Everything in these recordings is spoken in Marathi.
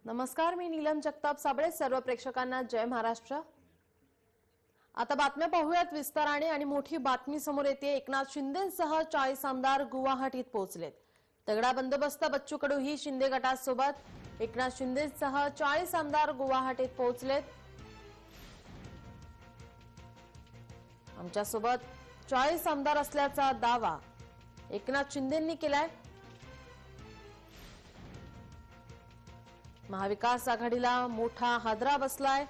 नमस्कार, मी नीलम जगताप साबळे. सर्व प्रेक्षकांना जय महाराष्ट्र. आता बातम्या पाहूयात विस्ताराने आणि मोठी बातमी समोर येते. एकनाथ शिंदेसह 40 आमदार गुवाहाटीत पोहोचलेत. तगडा बंदोबस्त. बच्चू कडू ही शिंदे गटासोबत. एकनाथ शिंदेसह 40 आमदार गुवाहाटीत पोहोचलेत. आमच्यासोबत 40 आमदार असल्याचा दावा एकनाथ शिंदेंनी केलाय. महाविकास आघाडीला मोठा हादरा बसलाय.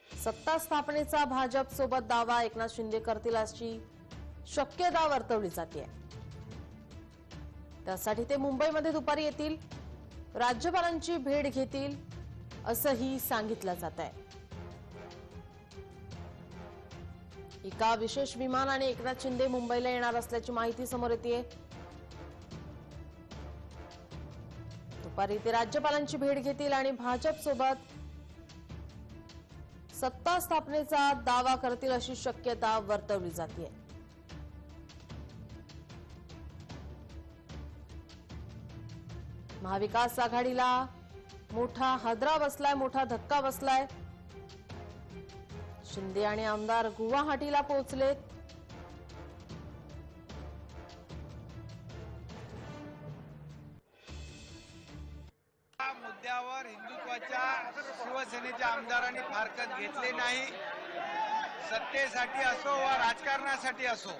सत्ता स्थापनेचा भाजप सोबत दावा एकनाथ शिंदे करतील अशी शक्यता वर्तवली जाते. त्यासाठी ते मुंबईमध्ये दुपारी येतील, राज्यपालांची भेट घेतील असंही सांगितलं जात आहे. एका विशेष विमानाने एकनाथ शिंदे मुंबईला येणार असल्याची माहिती समोर येते. दुपारी ते राज्यपालांची भेट घेतील आणि भाजप सोबत सत्ता स्थापनेचा दावा करतील अशी शक्यता वर्तवली जाते. महाविकास आघाडीला मोठा हादरा बसलाय, मोठा धक्का बसलाय. शिंदे आणि आमदार गुवाहाटीला पोहोचलेत. मुद्द्यावर हिंदुत्वाच्या शिवसेनेच्या आमदारांनी फारकत घेतली नाही. सत्तेसाठी असो वा राजकारणासाठी असो,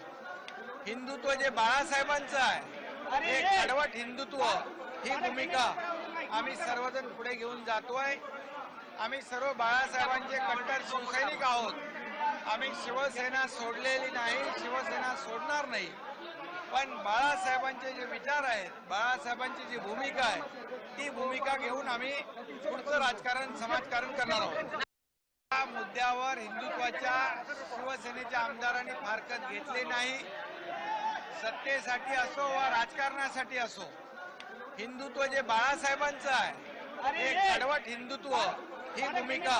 हिंदुत्व जे बाळासाहेबांचं आहे, एक कडवट हिंदुत्व, ही भूमिका आम्ही सर्वजण पुढे घेऊन जातोय. आम्ही सर्व बाळासाहेबांचे कट्टर शिवसैनिक आहोत. आम्ही शिवसेना सोडलेली नाही, शिवसेना सोडणार नाही. पण बाळासाहेबांचे जे विचार आहेत, बाळासाहेबांची जी भूमिका आहे, ती भूमिका घेऊन आम्ही पुढचं राजकारण, समाजकारण करणार आहोत. या मुद्द्यावर हिंदुत्वाच्या शिवसेनेच्या आमदारांनी फारकत घेतली नाही. सत्तेसाठी असो वा राजकारणासाठी असो, हिंदुत्व जे बाळासाहेबांचं आहे, एक कडवट हिंदुत्व, ही भूमिका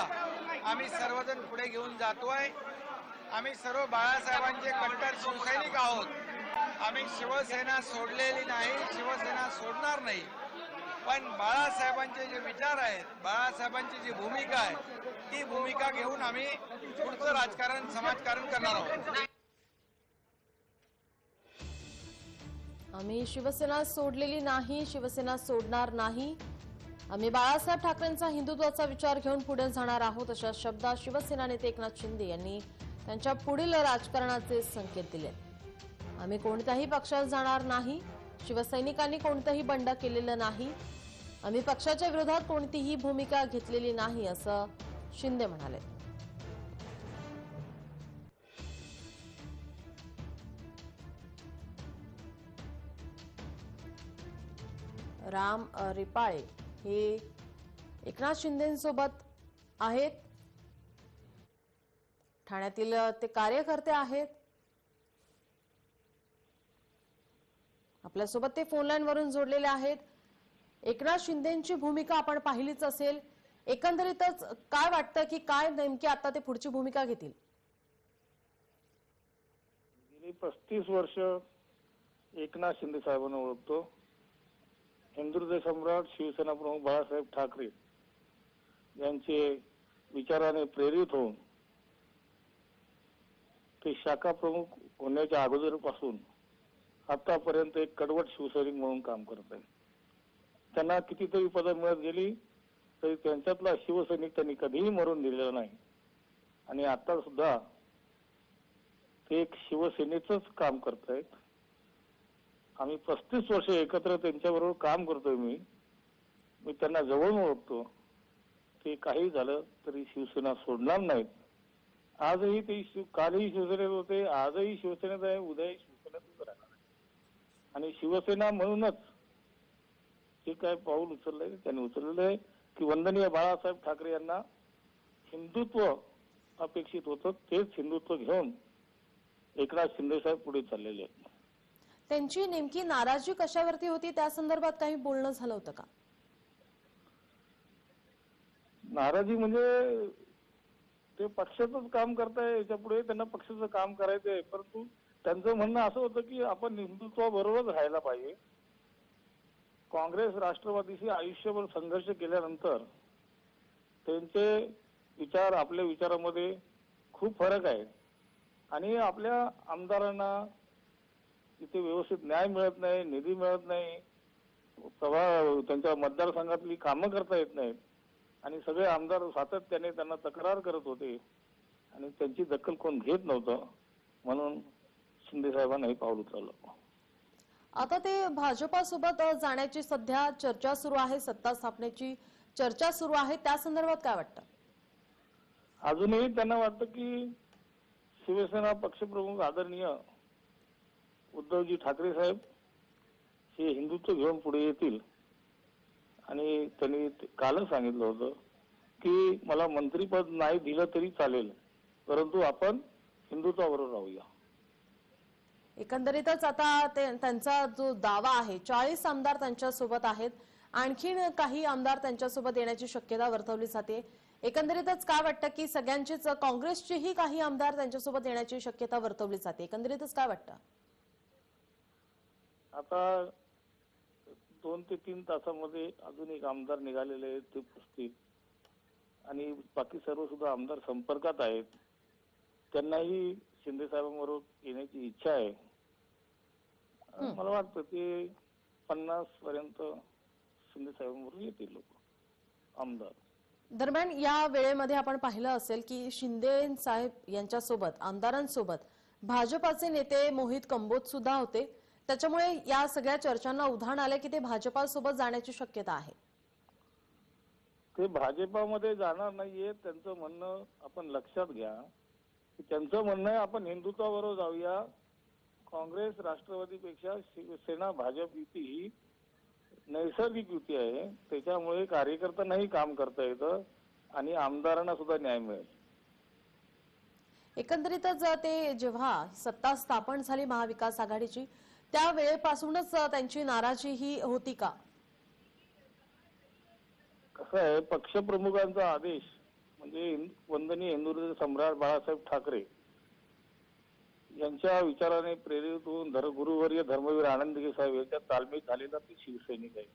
आम्ही सर्वजण पुढे घेऊन जातोय. आम्ही सर्व बाळासाहेबांचे कट्टर शिवसैनिक आहोत. आम्ही शिवसेना सोडलेली नाही, शिवसेना सोडणार नाही. पण बाळासाहेबांचे जे विचार आहेत, बाळासाहेबांची जी भूमिका आहे, ती भूमिका घेऊन आम्ही पुढचं राजकारण, समाजकारण करणार आहोत. आम्ही शिवसेना सोडलेली नाही, शिवसेना सोडणार नाही. आम्ही बाळासाहेब ठाकरेंचा हिंदुत्वाचा विचार घेऊन पुढे जाणार आहोत, अशा शब्दात शिवसेना नेते एकनाथ शिंदे यांनी त्यांच्या पुढील राजकारणाचे संकेत दिले. आम्ही कोणत्याही पक्षात जाणार नाही. शिवसैनिकांनी कोणतंही बंड केलेलं नाही. आम्ही पक्षाच्या विरोधात कोणतीही भूमिका घेतलेली नाही, असं शिंदे म्हणाले. राम रिपाळे हे एकनाथ शिंदेंसोबत आहेत. ठाण्यातील ते कार्यकर्ते आहेत. आपल्यासोबत ते फोन लाईन वरून जोडलेले आहेत. एकनाथ शिंदेंची भूमिका आपण पाहिलीच असेल. एकंदरीतच काय वाटतं की काय नेमकी आता ते पुढची भूमिका घेतील? गेली 35 वर्ष एकनाथ शिंदे साहेबांना ओळखतो. हिंदुत्व सम्राट शिवसेना प्रमुख बाळासाहेब ठाकरे यांचे विचाराने प्रेरित होऊन ते शाखा प्रमुख होण्याच्या अगोदरपासून आतापर्यंत एक कडवट शिवसैनिक म्हणून काम करत आहेत. त्यांना कितीतरी पदं मिळत गेली तरी त्यांच्यातला शिवसैनिक त्यांनी कधीही मरून दिलेला नाही. आणि आता सुद्धा ते एक शिवसेनेचंच काम करतायत. आम्ही 35 वर्ष एकत्र त्यांच्याबरोबर काम करतोय. मी त्यांना जवळून ओळखतो. ते काही झालं तरी शिवसेना सोडणार नाहीत. आजही ते कालही शिवसेनेत होते, आजही शिवसेनेत आहे, उद्याही शिवसेनेतच राहणार आहे. आणि शिवसेना म्हणूनच जे काय पाऊल उचललंय त्यांनी उचललेलं आहे की वंदनीय बाळासाहेब ठाकरे यांना हिंदुत्व अपेक्षित होतं, तेच हिंदुत्व घेऊन एकनाथ शिंदे साहेब पुढे चाललेले आहेत. त्यांची नेमकी नाराजी कशावरती होती, त्या संदर्भात काही बोलणं झालं होतं का? नाराजी म्हणजे ते पक्षाचंच काम करताय, याच्या पुढे त्यांना पक्षाचं काम करायचंय. परंतु त्यांचं म्हणणं असं होतं की आपण हिंदुत्वाबरोबरच राहायला पाहिजे. काँग्रेस राष्ट्रवादीशी आयुष्यभर संघर्ष केल्यानंतर त्यांचे विचार आपल्या विचारामध्ये खूप फरक आहे आणि आपल्या आमदारांना इथे व्यवस्थित न्याय मिळत नाही, निधी मिळत नाही, त्यांच्या मतदारसंघातली कामं करता येत नाहीत आणि सगळे आमदार सातत्याने त्यांना तक्रार करत होते आणि त्यांची दखल कोण घेत नव्हतं, म्हणून शिंदे साहेबांना हे पाऊल उचललं. आता ते भाजपासोबत जाण्याची सध्या चर्चा सुरू आहे, सत्ता स्थापनेची चर्चा सुरू आहे, त्या संदर्भात काय वाटतं? अजूनही त्यांना वाटतं की शिवसेना पक्षप्रमुख आदरणीय उद्धवजी ठाकरे साहेब हे हिंदुत्व घेऊन पुढे येतील आणि त्यांनी कालच सांगितलं होतं की मला मंत्रीपद नाही दिलं तरी चालेल, परंतु आपण हिंदुत्वाबरोबर राहूया. एकंदरीतच आता त्यांचा जो दावा आहे, 40 आमदार त्यांच्या सोबत आहेत, आणखीन काही आमदार त्यांच्या सोबत येण्याची शक्यता वर्तवली जाते. एकंदरीतच काय वाटतं की सगळ्यांचीच काँग्रेसचेही काही आमदार त्यांच्यासोबत येण्याची शक्यता वर्तवली जाते, एकंदरीतच काय वाटतं? आता 2 ते 3 तासामध्ये अजून एक आमदार निघालेले आहेत, ते पुसतील आणि बाकी सर्व सुद्धा आमदार संपर्कात आहेत. त्यांनाही शिंदे साहेबांबरोबर येण्याची इच्छा आहे. मला वाटतं ते 50 पर्यंत शिंदे साहेबांबरोबर येतील लोक आमदार. दरम्यान या वेळेमध्ये आपण पाहिलं असेल की शिंदे साहेब यांच्यासोबत आमदारांसोबत भाजपाचे नेते मोहित कंबोज सुद्धा होते, त्याच्यामुळे या सगळ्या चर्चांना उधाण आले की ते भाजपासोबत जाण्याची शक्यता आहे. ते भाजपामध्ये जाणार नाहीये, त्यांचं म्हणणं आपण लक्षात घ्या की त्यांचं म्हणणं आहे आपण हिंदुत्वाबरोबर जाऊया. काँग्रेस राष्ट्रवादीपेक्षा शिवसेना भाजप युती ही नैसर्गिक युती आहे, त्याच्यामुळे कार्यकर्त्यांनाही काम करता येतं आणि आमदारांना सुद्धा न्याय मिळेल. एकंदरीतच ते जेव्हा सत्ता स्थापन झाली महाविकास आघाडीची त्या वेळेपासूनच त्यांची नाराजी ही होती का? कसं आहे, पक्षप्रमुखांचा आदेश म्हणजे वंदनीय हिंदू सम्राट बाळासाहेब ठाकरे यांच्या विचाराने प्रेरित होऊन गुरुवर्य धर्मवीर आनंदगे साहेब यांच्या तालमीत झालेला ते शिवसैनिक आहे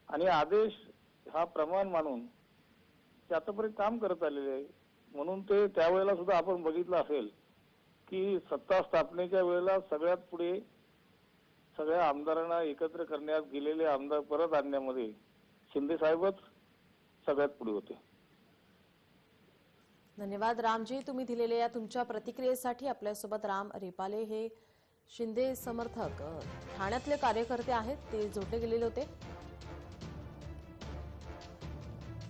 आणि आदेश हा प्रमाण मानून ते आतापर्यंत काम करत आलेले आहे. म्हणून ते त्यावेळेला सुद्धा आपण बघितलं असेल की सत्ता स्थापनेच्या वेळेला सगळ्यात पुढे सगळ्या आमदारांना एकत्र करण्यात गेलेले आमदार परत आणण्यामध्ये शिंदे साहेबच सगळ्यात पुढे होते. धन्यवाद रामजी, तुम्ही दिलेल्या या तुमच्या प्रतिक्रियेसाठी. आपल्यासोबत राम रिपाले हे शिंदे समर्थक ठाण्यातले कार्यकर्ते आहेत, ते जोडले गेलेले होते.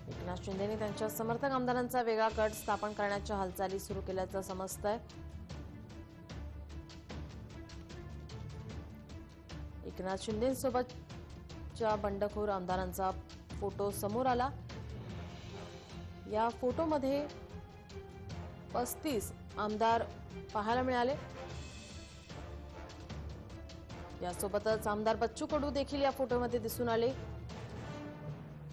एकनाथ शिंदेने त्यांच्या समर्थक आमदारांचा वेगळा गट स्थापन करण्याच्या हालचाली सुरू केल्याचं समजतंय. एकनाथ शिंदेसोबतच्या बंडखोर आमदारांचा फोटो समोर आला. या फोटोमध्ये 35 आमदार पाहायला मिळाले. यासोबतच आमदार बच्चू कडू देखील या फोटोमध्ये दिसून आले.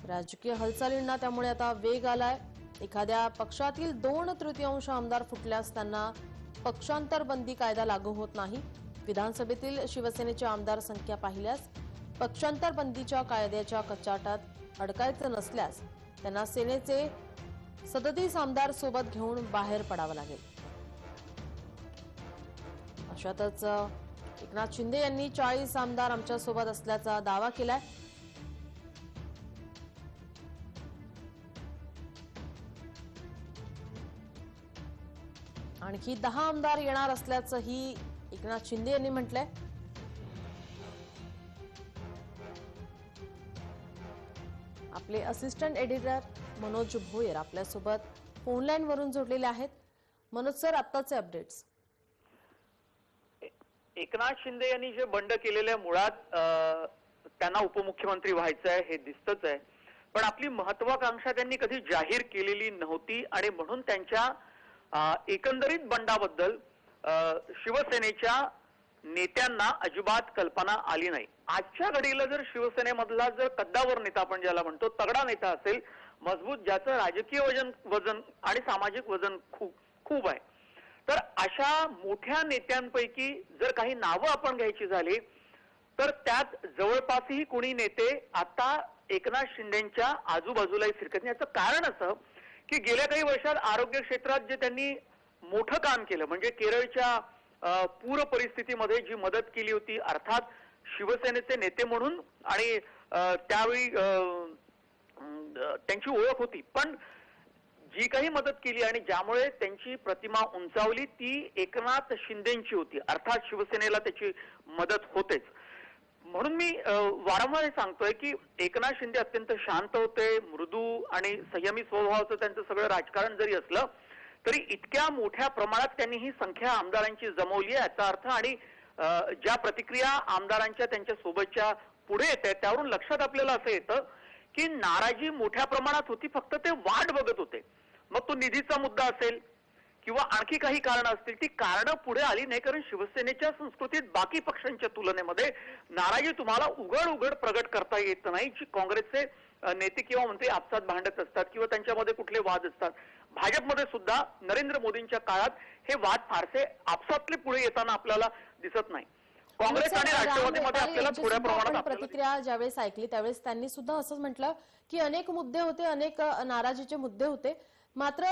राजकीय हालचालींना त्यामुळे आता वेग आलाय. एखाद्या पक्षातील 2/3 आमदार फुटल्यास त्यांना पक्षांतर बंदी कायदा लागू होत नाही. विधानसभेतील शिवसेनेची आमदार संख्या पाहिल्यास पक्षांतर बंदीच्या कायद्याच्या कचाट्यात अडकायचं नसल्यास त्यांना सेनेचे 37 आमदार सोबत घेऊन बाहेर पडावं लागेल. अशातच एकनाथ शिंदे यांनी 40 आमदार आमच्या सोबत असल्याचा दावा केलाय. आणखी 10 आमदार येणार असल्याचंही एकनाथ शिंदे यांनी म्हटलंय. आपले असिस्टंट एडिटर मनोज भोयर आपल्यासोबत फोनलाईन वरून जोडलेले आहेत. मनोज सर, आत्ताचे अपडेट्स. एकनाथ शिंदे यांनी जे बंड केलेले मुळात त्यांना उपमुख्यमंत्री व्हायचं आहे हे दिसतच आहे, पण आपली महत्वाकांक्षा त्यांनी कधी जाहीर केलेली नव्हती आणि म्हणून त्यांच्या एकंदरीत बंडाबद्दल शिवसेनेच्या नेत्यांना अजिबात कल्पना आली नाही. आजच्या घडीला जर शिवसेनेमधला जर कद्दावर नेता आपण ज्याला म्हणतो तगडा नेता असेल, मजबूत, ज्याचं राजकीय वजन आणि सामाजिक वजन खूप आहे, तर अशा मोठ्या नेत्यांपैकी जर काही नावं आपण घ्यायची झाली तर त्यात जवळपासही कोणी नेते आता एकनाथ शिंदेच्या आजूबाजूलाही फिरकत नाही. याचं कारण असं की गेल्या काही वर्षात आरोग्य क्षेत्रात जे त्यांनी मोठं काम केलं, म्हणजे केरळच्या पूर परिस्थितीमध्ये जी मदत केली होती, अर्थात शिवसेनेचे नेते म्हणून आणि त्यावेळी त्यांची ओळख होती, पण जी काही मदत केली आणि ज्यामुळे त्यांची प्रतिमा उंचावली ती एकनाथ शिंदेची होती, अर्थात शिवसेनेला त्याची मदत होतेच. म्हणून मी वारंवार हे सांगतोय की एकनाथ शिंदे अत्यंत शांत होते, मृदू आणि संयमी स्वभावाचं त्यांचं सगळं राजकारण जरी असलं तरी इतक्या मोठ्या प्रमाणात त्यांनी ही संख्या आमदारांची जमवली आहे याचा अर्थ आणि ज्या प्रतिक्रिया आमदारांच्या त्यांच्या सोबतच्या पुढे येत आहेत त्यावरून लक्षात आपल्याला असं येतं की नाराजी मोठ्या प्रमाणात होती, फक्त ते वाट बघत होते. मग तो निधीचा मुद्दा असेल किंवा आणखी काही कारण असतील, ती कारणं पुढे आली नाही, कारण शिवसेनेच्या संस्कृतीत बाकी पक्षांच्या तुलनेमध्ये नाराजी तुम्हाला उघड उघड प्रगट करता येत नाही, जी काँग्रेसचे नेते किंवा मंत्री आपसात भांडत असतात किंवा त्यांच्यामध्ये कुठले वाद असतात. भाजपमध्ये सुद्धा नरेंद्र मोदींच्या काळात हे वाद फारसे आपसातले पुढे येताना आपल्याला दिसत नाही. काँग्रेस आणि राष्ट्रवादीमध्ये आपल्याला थोड्या प्रमाणात प्रतिक्रिया ज्यावेळेस ऐकली त्यावेळेस त्यांनी सुद्धा असंच म्हटलं की अनेक मुद्दे होते, अनेक नाराजीचे मुद्दे होते, मात्र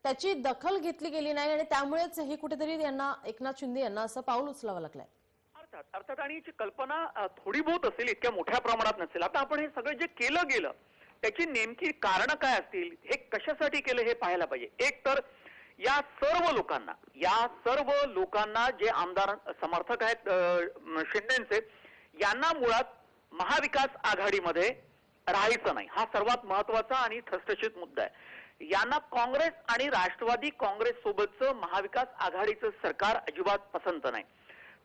त्याची दखल घेतली गेली नाही आणि त्यामुळेच हे कुठेतरी यांना एकनाथ शिंदे यांना असं पाऊल उचलावं लागलंय. अर्थात आणि याची कल्पना थोडी बहुत असेल, इतक्या मोठ्या प्रमाणात नसेल. आता आपण हे सगळं जे केलं गेलं त्याची नेमकी कारणं काय असतील, हे कशासाठी केलं हे पाहायला पाहिजे. एक तर या सर्व लोकांना जे आमदार समर्थक आहेत शिंदेचे, यांना मुळात महाविकास आघाडीमध्ये राहायचं नाही, हा सर्वात महत्वाचा आणि ठसठशीत मुद्दा आहे. यांना काँग्रेस आणि राष्ट्रवादी काँग्रेस सोबतचं महाविकास आघाडीचं सरकार अजिबात पसंत नाही.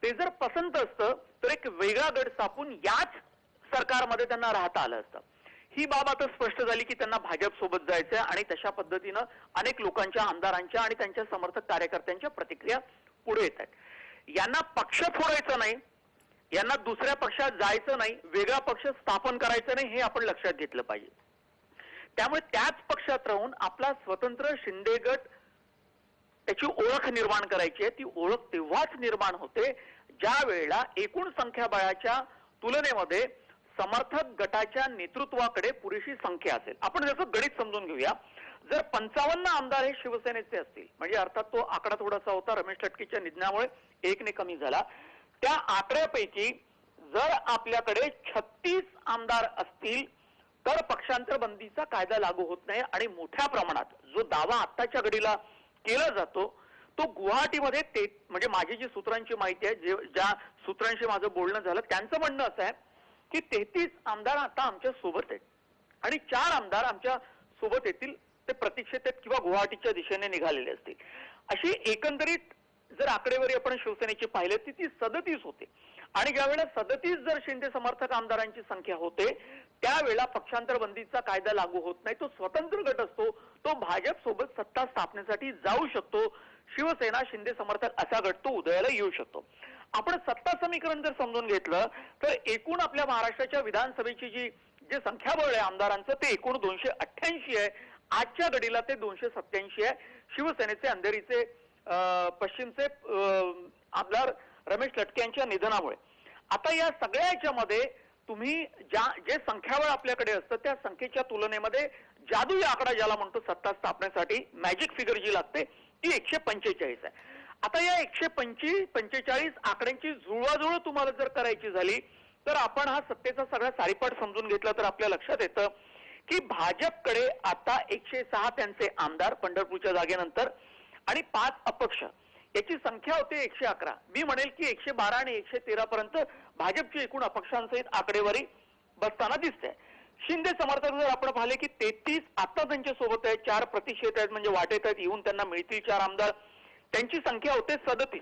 ते जर पसंत असतं तर एक वेगळा गट स्थापून याच सरकारमध्ये त्यांना राहता आलं असतं. ही बाब आता स्पष्ट झाली की त्यांना भाजप सोबत जायचंय आणि तशा पद्धतीनं अनेक लोकांच्या, आमदारांच्या आणि त्यांच्या समर्थक कार्यकर्त्यांच्या प्रतिक्रिया पुढे येत आहेत. यांना पक्ष फोडायचं नाही, यांना दुसऱ्या पक्षात जायचं नाही, वेगळा पक्ष स्थापन करायचं नाही, हे आपण लक्षात घेतलं पाहिजे. त्यामुळे त्याच पक्षात राहून आपला स्वतंत्र शिंदे गट त्याची ओळख निर्माण करायची आहे. ती ओळख तेव्हाच निर्माण होते ज्या वेळेला एकूण संख्याबळाच्या तुलनेमध्ये समर्थक गटाच्या नेतृत्वाकडे पुरेशी संख्या असेल. आपण त्याचं गणित समजून घेऊया. जर 55 आमदार हे शिवसेनेचे असतील, म्हणजे अर्थात तो आकडा थोडासा होता, रमेश लटकेच्या निधनामुळे 1 कमी झाला, त्या आकड्यापैकी जर आपल्याकडे 36 आमदार असतील तर पक्षांतर बंदीचा कायदा लागू होत नाही. आणि मोठ्या प्रमाणात जो दावा आत्ताच्या घडीला केला जातो तो गुवाहाटीमध्ये ते, म्हणजे माझी जी सूत्रांची माहिती आहे, ज्या सूत्रांशी माझं बोलणं झालं त्यांचं म्हणणं असं आहे की 33 आमदार आता आमच्या सोबत आहेत आणि 4 आमदार आमच्या सोबत येतील, ते प्रतीक्षेत आहेत किंवा गुवाहाटीच्या दिशेने निघालेले असतील. अशी एकंदरीत जर आकडेवारी आपण शिवसेनेची पाहिली ती 37 होते. आणि ज्यावेळेला 37 जर शिंदे समर्थक आमदारांची संख्या होते त्यावेळेला पक्षांतर बंदीचा कायदा लागू होत नाही. तो स्वतंत्र गट असतो, तो भाजप सोबत सत्ता स्थापनेसाठी जाऊ शकतो. शिवसेना शिंदे समर्थक असा गट तो उदयाला येऊ शकतो. आपण सत्ता समीकरण जर समजून घेतलं तर एकूण आपल्या महाराष्ट्राच्या विधानसभेची जे संख्याबळ आहे आमदारांचं ते एकूण 288 आहे. आजच्या घडीला ते 287 आहे. शिवसेनेचे अंधेरीचे पश्चिमचे आमदार रमेश लटके यांच्या निधनामुळे. आता या सगळ्याच्या मध्ये तुम्ही जे संख्याबळ आपल्याकडे असतं त्या संख्येच्या तुलनेमध्ये जादुई आकडा ज्याला म्हणतो सत्ता स्थापनेसाठी मॅजिक फिगर जी लागते ती 145 आहे. आता या 145 आकड्यांची जुळवाजुळव तुम्हाला जर करायची झाली तर आपण हा सत्तेचा सगळा सारीपाट समजून घेतला तर आपल्या लक्षात येतं की भाजपकडे आता 106 त्यांचे आमदार पंढरपूरच्या जागेनंतर आणि 5 अपक्ष, याची संख्या होते 111. मी म्हणेल की 112 आणि 113 पर्यंत भाजपची एकूण अपक्षांसहित आकडेवारी बसताना दिसते. शिंदे समर्थक जर आपण पाहिले की 33 आता त्यांच्या सोबत आहेत, 4 प्रतिशत आहेत, म्हणजे वाटेत आहेत, येऊन त्यांना मिळतील 4 आमदार, त्यांची संख्या होते 37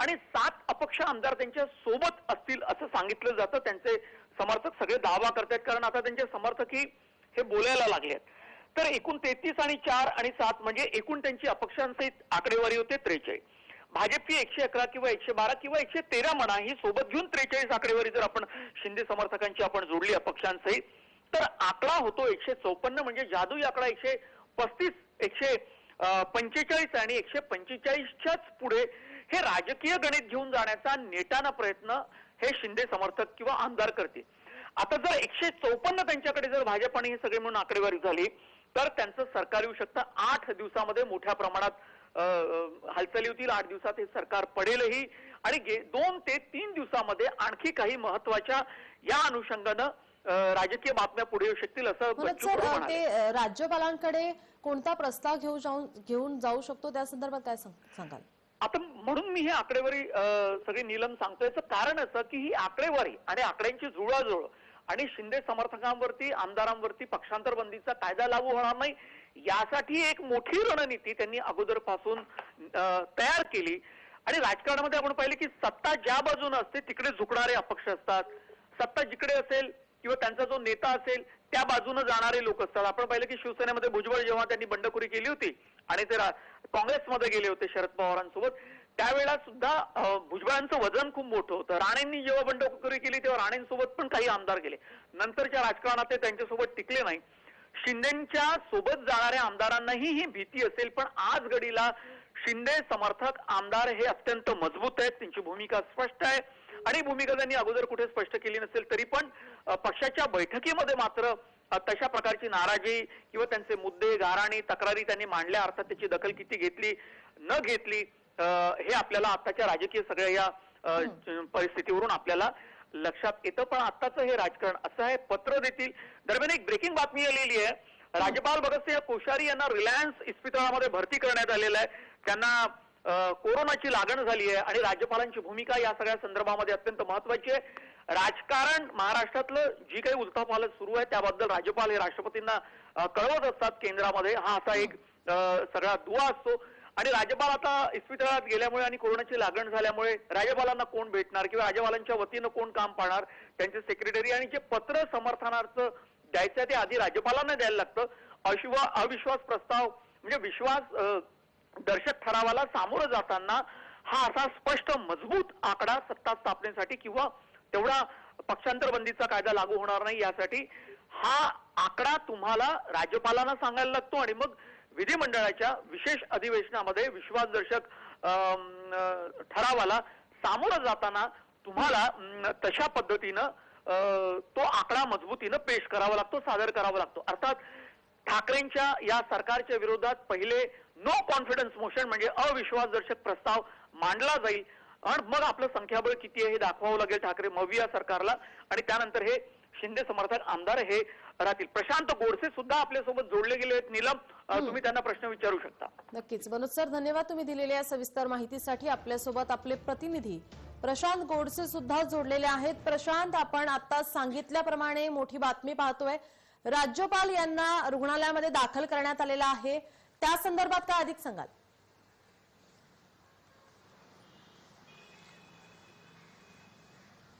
आणि 7 अपक्ष आमदार त्यांच्या सोबत असतील असं सांगितलं जातं. त्यांचे समर्थक सगळे दावा करतात कारण आता त्यांचे समर्थक हे बोलायला लागले आहेत. तर एकूण 33 आणि 4 आणि 7 म्हणजे एकूण त्यांची अपक्षांसहित आकडेवारी होते 43. भाजपची 111 किंवा 112 किंवा 113 म्हणा, ही सोबत घेऊन 43 आकडेवारी जर आपण शिंदे समर्थकांची आपण जोडली अपक्षांसहित तर आकडा होतो 154. म्हणजे जादुई आकडा 135, 145 आणि 145च्याच पुढे हे राजकीय गणित घेऊन जाण्याचा नेटानं प्रयत्न हे शिंदे समर्थक किंवा आमदार करतील. आता जर 154 त्यांच्याकडे जर भाजप आणि हे सगळे म्हणून आकडेवारी झाली तर त्यांचं सरकार येऊ शकतं. 8 दिवसामध्ये मोठ्या प्रमाणात हालचाली होतील. 8 दिवसात हे सरकार पडेलही आणि 2 ते 3 दिवसामध्ये आणखी काही महत्वाच्या या अनुषंगानं राजकीय बातम्या पुढे येऊ शकतील असं बच्चू कडू म्हणाले. ते राज्यपालांकडे कोणता प्रस्ताव घेऊन जाऊ शकतो त्या संदर्भात काय सांगाल? आता म्हणून मी हे आकडेवारी सगळी नीलम सांगतोय. कारण असं की ही आकडेवारी आणि आकड्यांची जुळवाजुळव आणि शिंदे समर्थकांवरती आमदारांवरती पक्षांतर बंदीचा कायदा लागू होणार नाही यासाठी एक मोठी रणनीती त्यांनी अगोदरपासून तयार केली. आणि राजकारणामध्ये आपण पाहिले की सत्ता ज्या बाजूने असते तिकडे झुकणारे अपक्ष असतात, सत्ता जिकडे असेल किंवा त्यांचा जो नेता असेल त्या बाजूने जाणारे लोक असतात. आपण पाहिलं की शिवसेनेमध्ये भुजबळ जेव्हा त्यांनी बंडखोरी केली होती आणि ते काँग्रेसमध्ये गेले होते शरद पवारांसोबत, त्यावेळेला सुद्धा भुजबळांचं वजन खूप मोठं होतं. राणेंनी जेव्हा बंडखोरी केली तेव्हा राणेंसोबत पण काही आमदार गेले. नंतरच्या राजकारणात ते त्यांच्यासोबत टिकले नाही. शिंदेच्या सोबत जाणाऱ्या आमदारांनाही ही भीती असेल, पण आज घडीला शिंदे समर्थक आमदार हे अत्यंत मजबूत आहेत. त्यांची भूमिका स्पष्ट आहे आणि भूमिका त्यांनी अगोदर कुठे स्पष्ट केली नसेल तरी पण पक्षाच्या बैठकीमध्ये मात्र तशा प्रकारची नाराजी किंवा त्यांचे मुद्दे गाऱ्हाणी तक्रारी त्यांनी मांडल्या. अर्थात त्याची दखल किती घेतली न घेतली हे आपल्याला आताच्या राजकीय सगळ्या या परिस्थितीवरून आपल्याला लक्षात येतं. पण आताचं हे राजकारण असं आहे. पत्र देतील. दरम्यान एक ब्रेकिंग बातमी आलेली आहे. राज्यपाल भगतसिंह कोश्यारी यांना रिलायन्स इस्पितळामध्ये भरती करण्यात आलेलं आहे. त्यांना कोरोनाची लागण झाली आहे आणि राज्यपालांची भूमिका या सगळ्या संदर्भामध्ये अत्यंत महत्वाची आहे. राजकारण महाराष्ट्रातलं जी काही उलथापालथ सुरू आहे त्याबद्दल राज्यपाल हे राष्ट्रपतींना कळवत असतात. केंद्रामध्ये हा असा एक सगळा दुवा असतो आणि राज्यपाल आता इस्पितळात गेल्यामुळे आणि कोरोनाची लागण झाल्यामुळे राज्यपालांना कोण भेटणार किंवा राज्यपालांच्या वतीनं कोण काम पाहणार, त्यांचे सेक्रेटरी आणि जे पत्र समर्थनार्थ द्यायचं ते आधी राज्यपालांना द्यायला लागतं. अविश्वास प्रस्ताव म्हणजे विश्वास दर्शक ठरावाला सामोरं जाताना हा असा स्पष्ट मजबूत आकडा सत्ता स्थापनेसाठी किंवा तेवढा पक्षांतर बंदीचा कायदा लागू होणार नाही यासाठी हा आकडा तुम्हाला राज्यपालांना सांगायला लागतो आणि मग विधिमंडळाच्या विशेष अधिवेशनामध्ये विश्वासदर्शक ठरावाला सामोरं जाताना तुम्हाला तशा पद्धतीनं तो आकडा मजबूतीनं पेश करावा लागतो, सादर करावा लागतो. अर्थात ठाकरेंच्या या सरकारच्या विरोधात पहिले नो कॉन्फिडन्स मोशन म्हणजे अविश्वासदर्शक प्रस्ताव मांडला जाईल आणि मग आपलं संख्याबळ किती आहे हे दाखवावं लागेल ठाकरे मविया सरकारला आणि त्यानंतर हे शिंदे समर्थक आमदार हे राहतील. प्रशांत गोडसे सुद्धा आपल्यासोबत जोडले गेले आहेत. नीलम, तुम्ही त्यांना प्रश्न विचारू शकता. नक्कीच. मनोज सर, धन्यवाद तुम्ही दिलेल्या सविस्तर माहितीसाठी. आपल्यासोबत आपले प्रतिनिधी प्रशांत गोडसे सुद्धा जोडलेले आहेत. प्रशांत, आपण आता सांगितल्याप्रमाणे मोठी बातमी पाहतोय. राज्यपाल यांना रुग्णालयामध्ये दाखल करण्यात आलेला आहे. त्या संदर्भात काय अधिक सांगाल?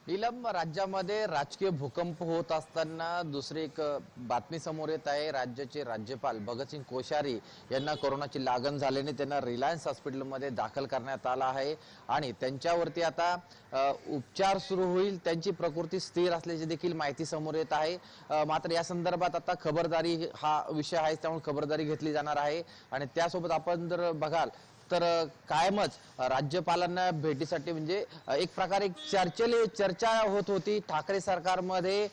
नीलम, राज्यामध्ये राजकीय भूकंप होत असताना दुसरी एक बातमी समोर येत आहे. राज्याचे राज्यपाल भगतसिंग कोश्यारी यांना कोरोनाची लागण झाल्याने त्यांना रिलायन्स हॉस्पिटलमध्ये दाखल करण्यात आला आहे आणि त्यांच्यावरती आता उपचार सुरू होईल. त्यांची प्रकृती स्थिर असल्याची देखील माहिती समोर येत आहे. मात्र या संदर्भात आता खबरदारी हा विषय आहे, त्यामुळे खबरदारी घेतली जाणार आहे. आणि त्यासोबत आपण जर बघाल तर कायमच राज्यपालांना भेटीसाठी म्हणजे एक प्रकारे चर्चा होत होती. ठाकरे सरकारमध्ये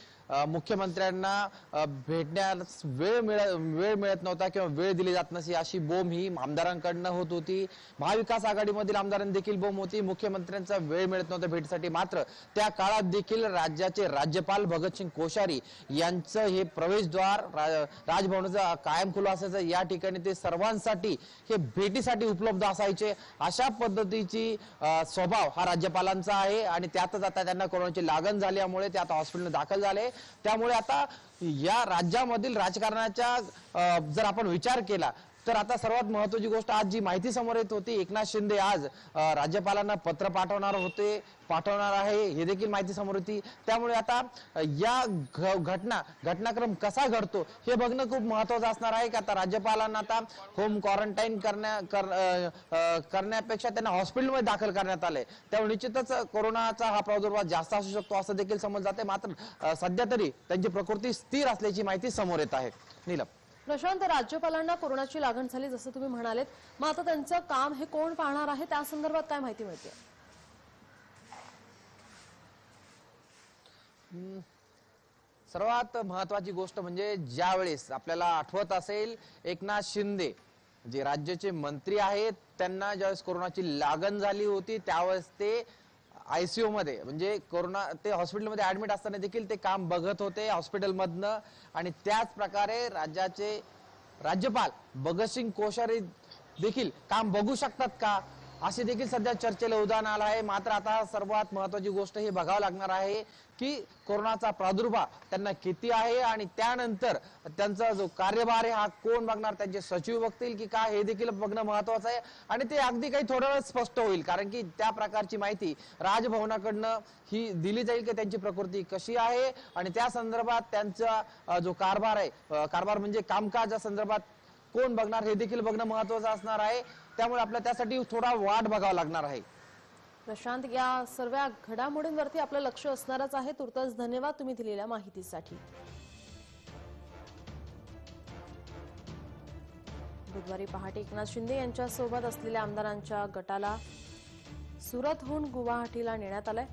मुख्यमंत्र्यांना भेटण्यास वेळ मिळत नव्हता किंवा वेळ दिली जात नसे अशी बोंब ही आमदारांकडनं होत होती. महाविकास आघाडीमधील आमदारांनी देखील बोंब होती. मुख्यमंत्र्यांचा वेळ मिळत नव्हता भेटीसाठी. मात्र त्या काळात देखील राज्याचे राज्यपाल भगतसिंग कोश्यारी यांचं हे प्रवेशद्वार राजभवनाचं कायम खुलं असायचं. या ठिकाणी ते सर्वांसाठी हे भेटीसाठी उपलब्ध असायचे. अशा पद्धतीची स्वभाव हा राज्यपालांचा आहे आणि त्यातच आता त्यांना कोरोनाची लागण झाल्यामुळे ते आता हॉस्पिटलमध्ये दाखल झाले. त्यामुळे आता या राज्यामधील राजकारणाच्या जर आपण विचार केला तर आता सर्वात महत्त्वाची गोष्ट आज जी माहिती समोर येत होती, एकनाथ शिंदे आज राज्यपालांना पत्र पाठवणार आहे हे देखील माहिती समोर होती. त्यामुळे आता या घटनाक्रम कसा घडतो हे बघणं खूप महत्त्वाचं असणार आहे की आता राज्यपालांना आता होम क्वारंटाईन करण्यापेक्षा त्यांना हॉस्पिटलमध्ये दाखल करण्यात आले. त्यामुळे निश्चितच कोरोनाचा हा प्रादुर्भाव जास्त असू शकतो असं देखील समजलं जाते. मात्र सध्या तरी त्यांची प्रकृती स्थिर असल्याची माहिती समोर येत आहे. नीलम. प्रशांत, राज्यपालांना कोरोनाची लागण झाली जसं तुम्ही म्हणालेत, मग आता त्यांचं काम हे कोण पाहणार आहे त्या संदर्भात काय माहिती मिळते? सर्वात महत्वाची गोष्ट म्हणजे ज्यावेळेस आपल्याला आठवत असेल एकनाथ शिंदे जे राज्याचे मंत्री आहेत त्यांना ज्यावेळेस कोरोनाची लागण झाली होती त्यावेळेस ते आयसीयू मध्ये म्हणजे कोरोना ते हॉस्पिटलमध्ये ऍडमिट असताना देखील ते काम बघत होते हॉस्पिटलमधनं आणि त्याच प्रकारे राज्याचे राज्यपाल भगतसिंग कोश्यारी देखील काम बघू शकतात का असे देखील सध्या चर्चेला उदाहरण आलं आहे। मात्र आता सर्वात महत्वाची गोष्ट हे बघावं लागणार आहे की कोरोनाचा प्रादुर्भाव त्यांना किती आहे आणि त्यानंतर त्यांचा जो कार्यभार आहे हा कोण बघणार, त्यांचे सचिव बघतील की काय हे देखील बघणं महत्वाचं आहे आणि ते अगदी काही थोडं वेळ स्पष्ट होईल कारण की त्या प्रकारची माहिती राजभवनाकडनं ही दिली जाईल की त्यांची प्रकृती कशी आहे आणि त्या संदर्भात त्यांचा जो कारभार आहे कारभार म्हणजे कामकाजा संदर्भात कोण बघणार हे देखील बघणं महत्वाचं असणार आहे। त्यामुळे आपल्याला त्यासाठी थोडा वाट बघावा लागणार आहे। प्रशांत, या सर्व घडामोडींवरती आपलं लक्ष असणारच आहे। तुर्तास धन्यवाद तुम्ही दिलेल्या माहितीसाठी। बुधवारी पहाटे एकनाथ शिंदे यांच्या सोबत असलेल्या आमदारांच्या गटाला सुरतहून गुवाहाटीला नेण्यात आलंय।